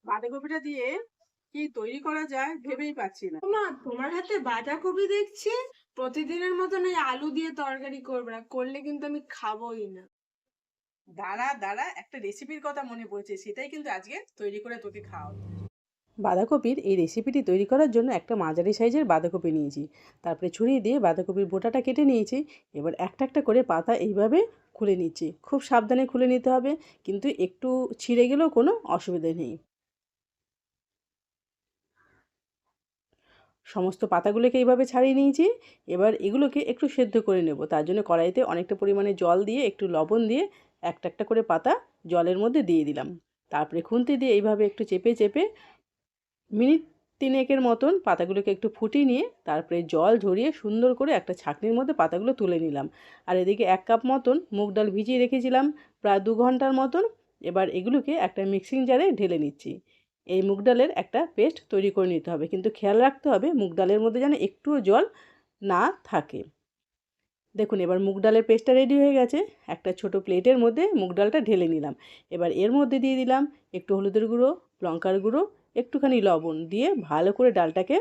বাঁধাকপিটা দিয়ে কি তৈরি করা যায় ভেবেই পাচ্ছি না। মা, তোমার হাতে বাঁধাকপি দেখছি। প্রতিদিনের মতন এই আলু দিয়ে তরকারি করবে না, করলে কিন্তু আমি খাবোই না। দাঁড়া দাঁড়া, একটা রেসিপির কথা মনে পড়েছে, সেটাই কিন্তু আজকে তৈরি করে তোকে খাওয়াবো। বাঁধাকপির এই রেসিপিটি তৈরি করার জন্য একটা মাঝারি সাইজের বাঁধাকপি নিয়েছি। তারপরে ছুরি দিয়ে বাঁধাকপির বোটাটা কেটে নিয়েছি। এবার একটা একটা করে পাতা এইভাবে খুলে নিচ্ছি। খুব সাবধানে খুলে নিতে হবে, কিন্তু একটু ছিঁড়ে গেলেও কোনো অসুবিধা নেই। সমস্ত পাতাগুলোকে এইভাবে ছাড়িয়ে নিয়েছি। এবার এগুলোকে একটু সেদ্ধ করে নেব। তার জন্য কড়াইতে অনেকটা পরিমাণে জল দিয়ে একটু লবণ দিয়ে একটা একটা করে পাতা জলের মধ্যে দিয়ে দিলাম। তারপরে খুন্তি দিয়ে এইভাবে একটু চেপে চেপে মিনিট 3 মতন পাতাগুলোকে একটু ফুটিয়ে নিয়ে তারপরে জল ঝরিয়ে সুন্দর করে একটা ছাঁকনির মধ্যে পাতাগুলো তুলে নিলাম। আর এদিকে 1 কাপ মতন মুগ ডাল ভিজিয়ে রেখেছিলাম প্রায় 2 ঘন্টার মতন। এবার এগুলোকে একটা মিক্সিং জারে ঢেলে নিচ্ছি। এই মুগ ডালের একটা পেস্ট তৈরি করে নিতে হবে, কিন্তু খেয়াল রাখতে হবে মুগ ডালের মধ্যে যেন একটুও জল না থাকে। দেখুন এবার মুগ ডালের পেস্টটা রেডি হয়ে গেছে। একটা ছোট প্লেটের মধ্যে মুগ ডালটা ঢেলে নিলাম। এবার এর মধ্যে দিয়ে দিলাম একটু হলুদের গুঁড়ো, লঙ্কার গুঁড়ো, একটুখানি লবণ দিয়ে ভালো করে ডালটাকে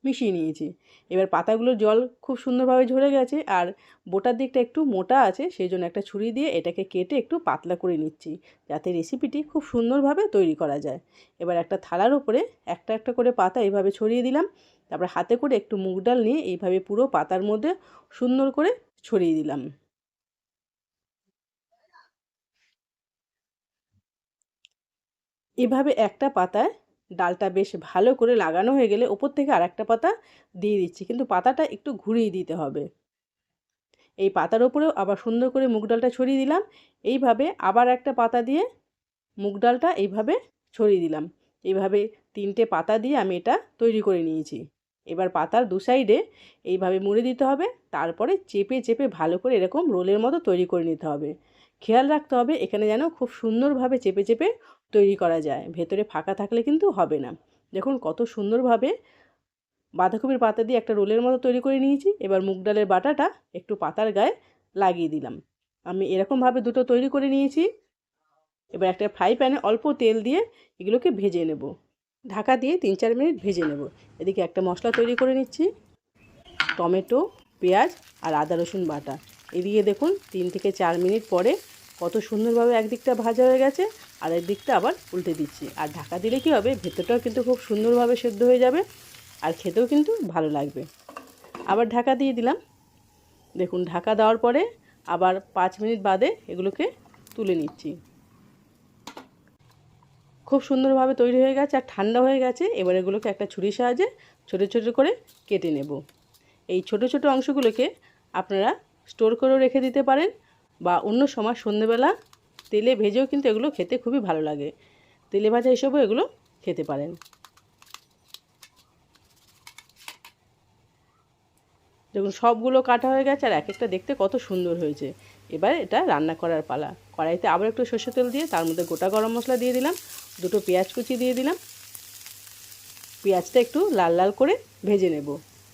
মিশিয়ে নিয়েছি। এবার পাতাগুলোর জল খুব সুন্দরভাবে ঝরে গেছে, আর বোটার দিকটা একটু মোটা আছে, সেই জন্য একটা ছুরি দিয়ে এটাকে কেটে একটু পাতলা করে নিচ্ছি, যাতে রেসিপিটি খুব সুন্দরভাবে তৈরি করা যায়। এবার একটা থালার উপরে একটা একটা করে পাতা এইভাবে ছড়িয়ে দিলাম। তারপর হাতে করে একটু মুগ ডাল নিয়ে এইভাবে পুরো পাতার মধ্যে সুন্দর করে ছড়িয়ে দিলাম। এভাবে একটা পাতায় ডালটা বেশ ভালো করে লাগানো হয়ে গেলে ওপর থেকে আর একটা পাতা দিয়ে দিচ্ছি, কিন্তু পাতাটা একটু ঘুরিয়ে দিতে হবে। এই পাতার ওপরেও আবার সুন্দর করে মুগ ডালটা ছড়িয়ে দিলাম। এইভাবে আবার একটা পাতা দিয়ে মুগ ডালটা এইভাবে ছড়িয়ে দিলাম। এইভাবে 3টে পাতা দিয়ে আমি এটা তৈরি করে নিয়েছি। এবার পাতার দু সাইডে এইভাবে মুড়ে দিতে হবে। তারপরে চেপে চেপে ভালো করে এরকম রোলের মতো তৈরি করে নিতে হবে। খেয়াল রাখতে হবে এখানে যেন খুব সুন্দরভাবে চেপে চেপে তৈরি করা যায়, ভেতরে ফাঁকা থাকলে কিন্তু হবে না। দেখুন কত সুন্দরভাবে বাঁধাকপির পাতা দিয়ে একটা রোলের মতো তৈরি করে নিয়েছি। এবার মুগ ডালের বাটাটা একটু পাতার গায়ে লাগিয়ে দিলাম। আমি এরকমভাবে দুটো তৈরি করে নিয়েছি। এবার একটা ফ্রাই প্যানে অল্প তেল দিয়ে এগুলোকে ভেজে নেব। ঢাকা দিয়ে 3-4 মিনিট ভেজে নেব। এদিকে একটা মশলা তৈরি করে নিচ্ছি। টমেটো, পেঁয়াজ আর আদা রসুন বাটা। এদিকে দেখুন 3 থেকে 4 মিনিট পরে কত সুন্দরভাবে একদিকটা ভাজা হয়ে গেছে, আর একদিকটা আবার উল্টে দিচ্ছি। আর ঢাকা দিলে কী হবে, ভেতরটাও কিন্তু খুব সুন্দরভাবে সেদ্ধ হয়ে যাবে, আর খেতেও কিন্তু ভালো লাগবে। আবার ঢাকা দিয়ে দিলাম। দেখুন ঢাকা দেওয়ার পরে আবার 5 মিনিট বাদে এগুলোকে তুলে নিচ্ছি। খুব সুন্দরভাবে তৈরি হয়ে গেছে আর ঠান্ডা হয়ে গেছে। এবার এগুলোকে একটা ছুরির সাহায্যে ছোটো ছোটো করে কেটে নেব। এই ছোটো ছোটো অংশগুলোকে আপনারা স্টোর করেও রেখে দিতে পারেন, বা অন্য সময় সন্ধ্যেবেলা তেলে ভেজেও কিন্তু এগুলো খেতে খুবই ভালো লাগে। তেলে ভাজা হিসেবেও এগুলো খেতে পারেন। দেখুন সবগুলো কাটা হয়ে গেছে, আর এক একটা দেখতে কত সুন্দর হয়েছে। এবার এটা রান্না করার পালা। কড়াইতে আবার একটু সর্ষের তেল দিয়ে তার মধ্যে গোটা গরম মশলা দিয়ে দিলাম, দুটো পেঁয়াজ কুচি দিয়ে দিলাম। পেঁয়াজটা একটু লাল লাল করে ভেজে নেব।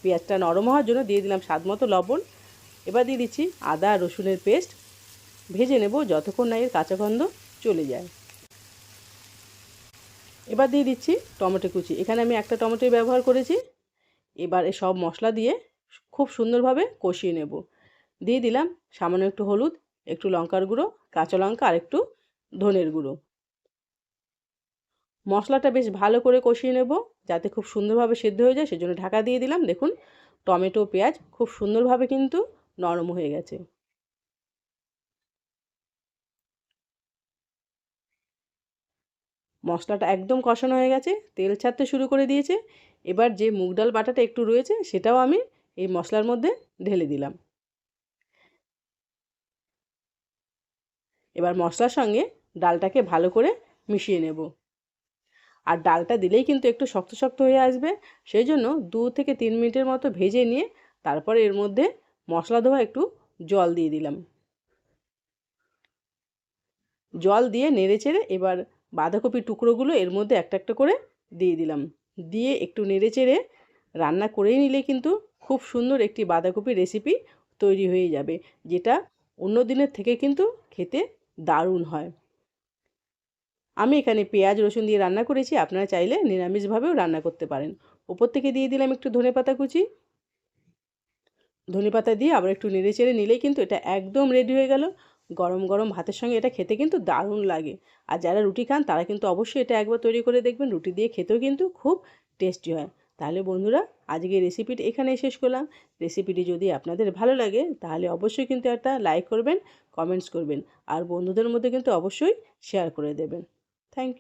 পেঁয়াজটা নরম হওয়ার জন্য দিয়ে দিলাম স্বাদ মতো লবণ। এবার দিয়ে দিচ্ছি আদা রসুনের পেস্ট। ভেজে নেব যতক্ষণ না এর কাঁচা গন্ধ চলে যায়। এবার দিয়ে দিচ্ছি টমেটো কুচি। এখানে আমি একটা টমেটোই ব্যবহার করেছি। এবার সব মশলা দিয়ে খুব সুন্দরভাবে কষিয়ে নেব। দিয়ে দিলাম সামান্য একটু হলুদ, একটু লঙ্কার গুঁড়ো, কাঁচা লঙ্কা আর একটু ধনের গুঁড়ো। মশলাটা বেশ ভালো করে কষিয়ে নেব যাতে খুব সুন্দরভাবে সেদ্ধ হয়ে যায়, সেজন্য ঢাকা দিয়ে দিলাম। দেখুন টমেটো পেঁয়াজ খুব সুন্দরভাবে কিন্তু নরম হয়ে গেছে। মশলাটা একদম কষানো হয়ে গেছে, তেল ছাড়তে শুরু করে দিয়েছে। এবার যে মুগ ডাল বাটাটা একটু রয়েছে সেটাও আমি এই মশলার মধ্যে ঢেলে দিলাম। এবার মশলার সঙ্গে ডালটাকে ভালো করে মিশিয়ে নেব। আর ডালটা দিলেই কিন্তু একটু শক্ত শক্ত হয়ে আসবে, সেই জন্য 2 থেকে 3 মিনিটের মতো ভেজে নিয়ে তারপরে এর মধ্যে মশলা দেওয়া একটু জল দিয়ে দিলাম। জল দিয়ে নেড়েচেড়ে এবার বাঁধাকপির টুকরোগুলো এর মধ্যে একটা একটা করে দিয়ে দিলাম। দিয়ে একটু নেড়েচেড়ে রান্না করেই নিলে কিন্তু খুব সুন্দর একটি বাঁধাকপির রেসিপি তৈরি হয়ে যাবে, যেটা অন্য দিনের থেকে কিন্তু খেতে দারুণ হয়। আমি এখানে পেঁয়াজ রসুন দিয়ে রান্না করেছি, আপনারা চাইলে নিরামিষভাবেও রান্না করতে পারেন। ওপর থেকে দিয়ে দিলাম একটু ধনেপাতা কুচি। ধনেপাতা দিয়ে আবার একটু নেড়ে চেড়ে নিলেই কিন্তু এটা একদম রেডি হয়ে গেল। গরম গরম ভাতের সঙ্গে এটা খেতে কিন্তু দারুণ লাগে। আর যারা রুটি খান তারা কিন্তু অবশ্যই এটা একবার তৈরি করে দেখবেন, রুটি দিয়ে খেতেও কিন্তু খুব টেস্টি হয়। তাহলে বন্ধুরা, আজকে রেসিপিটি এখানেই শেষ করলাম। রেসিপিটি যদি আপনাদের ভালো লাগে তাহলে অবশ্যই কিন্তু একটা লাইক করবেন, কমেন্টস করবেন, আর বন্ধুদের মধ্যে কিন্তু অবশ্যই শেয়ার করে দেবেন। Thank you.